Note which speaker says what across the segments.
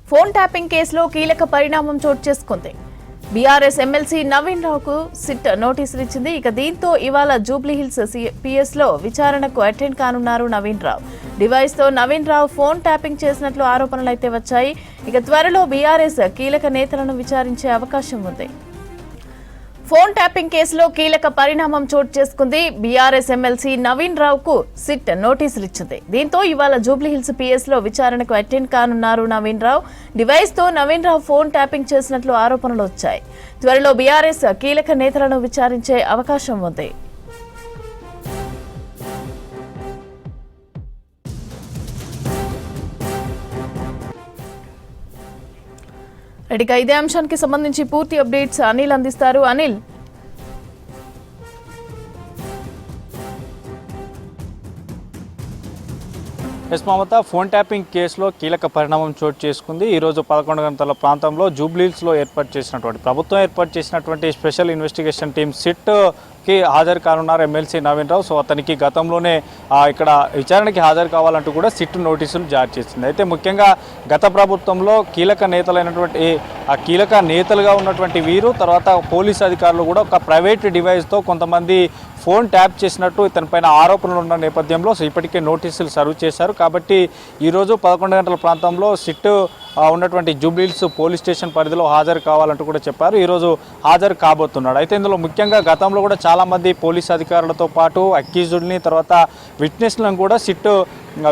Speaker 1: Phone tapping కేసులో కీలక పరిణామం చోటు చేసుకుంది. బీఆర్ఎస్ ఎమ్మెల్సీ నవీన్ రావుకు సిట్ నోటీసులు ఇచ్చింది. ఇక దీంతో ఇవాళ జూబ్లీహిల్స్ పిఎస్ లో విచారణకు అటెండ్ కానున్నారు నవీన్ రావు. డివైస్ తో నవీన్ రావు ఫోన్ ట్యాపింగ్ చేసినట్లు ఆరోపణలు అయితే వచ్చాయి. ఇక త్వరలో బీఆర్ఎస్ కీలక నేతలను విచారించే అవకాశం ఉంది. ఫోన్ ట్యాపింగ్ కేసులో కీలక పరిణామం చోటు చేసుకుంది. బీఆర్ఎస్ ఎమ్మెల్సీ నవీన్ రావుకు సిట్ నోటీసులు ఇచ్చింది. దీంతో ఇవాళ జూబ్లీహిల్స్ పిఎస్ లో విచారణకు అటెండ్ కానున్నారు నవీన్ రావు. డివైస్ తో నవీన్ రావు ఫోన్ ట్యాపింగ్ చేసినట్లు ఆరోపణలు వచ్చాయి. త్వరలో బీఆర్ఎస్ కీలక నేతలను విచారించే అవకాశం ఉంది. రెడీగా ఇదే అంశానికి సంబంధించి పూర్తి అప్డేట్స్ అనిల్ అందిస్తారు. అనిల్,
Speaker 2: మమత, ఫోన్ ట్యాపింగ్ కేసులో కీలక పరిణామం చోటు చేసుకుంది. ఈరోజు 11 గంటల ప్రాంతంలో జూబ్లీహిల్స్లో ప్రభుత్వం ఏర్పాటు చేసినటువంటి స్పెషల్ ఇన్వెస్టిగేషన్ టీం సిట్కి హాజరు కానున్నారు ఎమ్మెల్సీ నవీన్ రావు. సో అతనికి గతంలోనే ఇక్కడ విచారణకి హాజరు కావాలంటూ కూడా సిట్ నోటీసులు జారీ చేసింది. అయితే ముఖ్యంగా గత ప్రభుత్వంలో కీలక నేతలుగా ఉన్నటువంటి వీరు, తర్వాత పోలీసు అధికారులు కూడా ఒక ప్రైవేట్ డివైస్తో కొంతమంది ఫోన్ ట్యాప్ చేసినట్టు ఇతనిపైన ఆరోపణలు ఉన్న నేపథ్యంలో ఇప్పటికే నోటీసులు సర్వ్ చేశారు. కాబట్టి ఈరోజు 11 గంటల ప్రాంతంలో సిట్ ఉన్నటువంటి జూబ్లీహిల్స్ పోలీస్ స్టేషన్ పరిధిలో హాజరు కావాలంటూ కూడా చెప్పారు. ఈరోజు హాజరు కాబోతున్నాడు. అయితే ఇందులో ముఖ్యంగా గతంలో కూడా చాలామంది పోలీస్ అధికారులతో పాటు అక్యూజ్డ్ని, తర్వాత విట్నెస్లను కూడా సిట్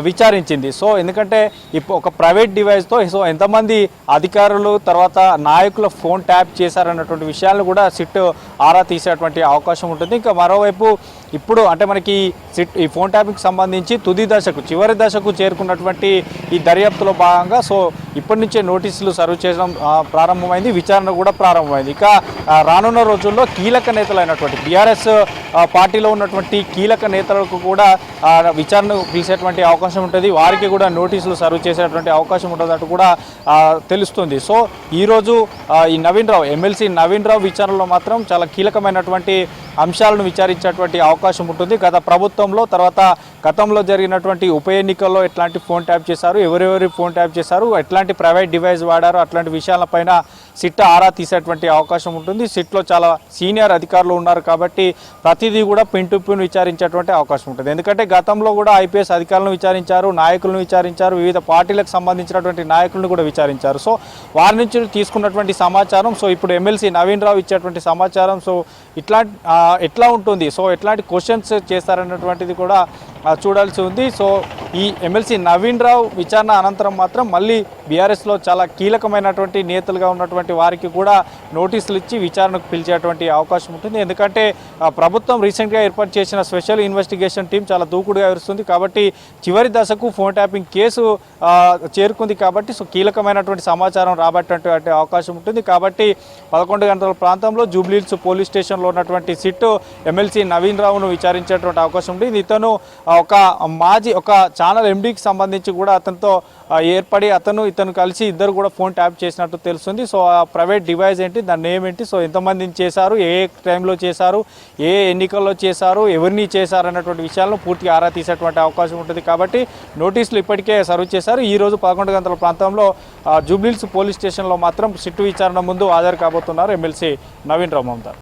Speaker 2: విచారించింది. సో ఎందుకంటే ఇప్పుడు ఒక ప్రైవేట్ డివైస్తో ఎంతమంది అధికారులు, తర్వాత నాయకుల ఫోన్ ట్యాప్ చేశారన్నటువంటి విషయాలను కూడా సిట్ ఆరా తీసేటువంటి అవకాశం ఉంటుంది. ఇంకా మరోవైపు ఇప్పుడు అంటే మనకి సిట్ ఈ ఫోన్ ట్యాపింగ్కి సంబంధించి చివరి దశకు చేరుకున్నటువంటి ఈ దర్యాప్తులో భాగంగా ఇప్పటి నుంచే నోటీసులు సర్వ్ చేయడం ప్రారంభమైంది, విచారణ కూడా ప్రారంభమైంది. ఇక రానున్న రోజుల్లో కీలక నేతలైనటువంటి బీఆర్ఎస్ పార్టీలో ఉన్నటువంటి కీలక నేతలకు కూడా విచారణ పిలిచేటువంటి అవకాశం ఉంటుంది. వారికి కూడా నోటీసులు సర్వ్ చేసేటువంటి అవకాశం ఉంటుందంటూ కూడా తెలుస్తుంది. సో ఈరోజు ఈ ఎమ్మెల్సీ నవీన్ రావు విచారణలో మాత్రం చాలా కీలకమైనటువంటి అంశాలను విచారించేటువంటి అవకాశం ఉంటుంది. గత ప్రభుత్వంలో, తర్వాత గతంలో జరిగినటువంటి ఉప ఎన్నికల్లో ఎట్లాంటి ఫోన్ ట్యాప్ చేశారు, ఎవరెవరి ఫోన్ ట్యాప్ చేశారు, ఎట్లాంటి ప్రైవేట్ డివైస్ వాడారు, అట్లాంటి విషయాలపైన సిట్ ఆరా తీసేటువంటి అవకాశం ఉంటుంది. సిట్లో చాలా సీనియర్ అధికారులు ఉన్నారు కాబట్టి ప్రతిదీ కూడా పిన్ టు పిన్ విచారించేటువంటి అవకాశం ఉంటుంది. ఎందుకంటే గతంలో కూడా ఐపీఎస్ అధికారులను విచారించారు, నాయకులను విచారించారు, వివిధ పార్టీలకు సంబంధించినటువంటి నాయకులను కూడా విచారించారు. సో వారి నుంచి తీసుకున్నటువంటి సమాచారం, ఇప్పుడు ఎమ్మెల్సీ నవీన్ రావు ఇచ్చేటువంటి సమాచారం ఎట్లా ఉంటుంది, ఎట్లాంటి క్వశ్చన్స్ చేస్తారన్నటువంటిది కూడా చూడాల్సి ఉంది. ఈ ఎమ్మెల్సీ నవీన్ రావు విచారణ అనంతరం మాత్రం మళ్ళీ బీఆర్ఎస్లో చాలా కీలకమైనటువంటి నేతలుగా ఉన్నటువంటి వారికి కూడా నోటీసులు ఇచ్చి విచారణకు పిలిచేటువంటి అవకాశం ఉంటుంది. ఎందుకంటే ప్రభుత్వం రీసెంట్గా ఏర్పాటు చేసిన స్పెషల్ ఇన్వెస్టిగేషన్ టీం చాలా దూకుడుగా విరుస్తుంది. కాబట్టి చివరి దశకు ఫోన్ ట్యాపింగ్ కేసు చేరుకుంది. కాబట్టి కీలకమైనటువంటి సమాచారం రాబట్టేటువంటి అవకాశం ఉంటుంది. కాబట్టి 11 గంటల ప్రాంతంలో జూబ్లీహిల్స్ పోలీస్ స్టేషన్లో ఉన్నటువంటి సిట్ ఎమ్మెల్సీ నవీన్ రావును విచారించేటువంటి అవకాశం ఉంటుంది. ఇతను ఒక ఛానల్ ఎండీకి సంబంధించి కూడా అతనితో ఏర్పడి ఇతను కలిసి ఇద్దరు కూడా ఫోన్ ట్యాప్ చేసినట్టు తెలుస్తుంది. ఆ ప్రైవేట్ డివైస్ ఏంటి, దాని నేమ్ ఏంటి, ఎంతమందిని చేశారు, ఏ టైంలో చేశారు, ఏ ఎన్నికల్లో చేశారు, ఎవరిని చేశారు అన్నటువంటి విషయాలను పూర్తిగా ఆరా తీసేటువంటి అవకాశం ఉంటుంది. కాబట్టి నోటీసులు ఇప్పటికే సర్వ్ చేశారు. ఈరోజు 11 గంటల ప్రాంతంలో జూబ్లీహిల్స్ పోలీస్ స్టేషన్లో మాత్రం సిట్ విచారణ ముందు హాజరు కాబోతున్నారు ఎమ్మెల్సీ నవీన్ రావు.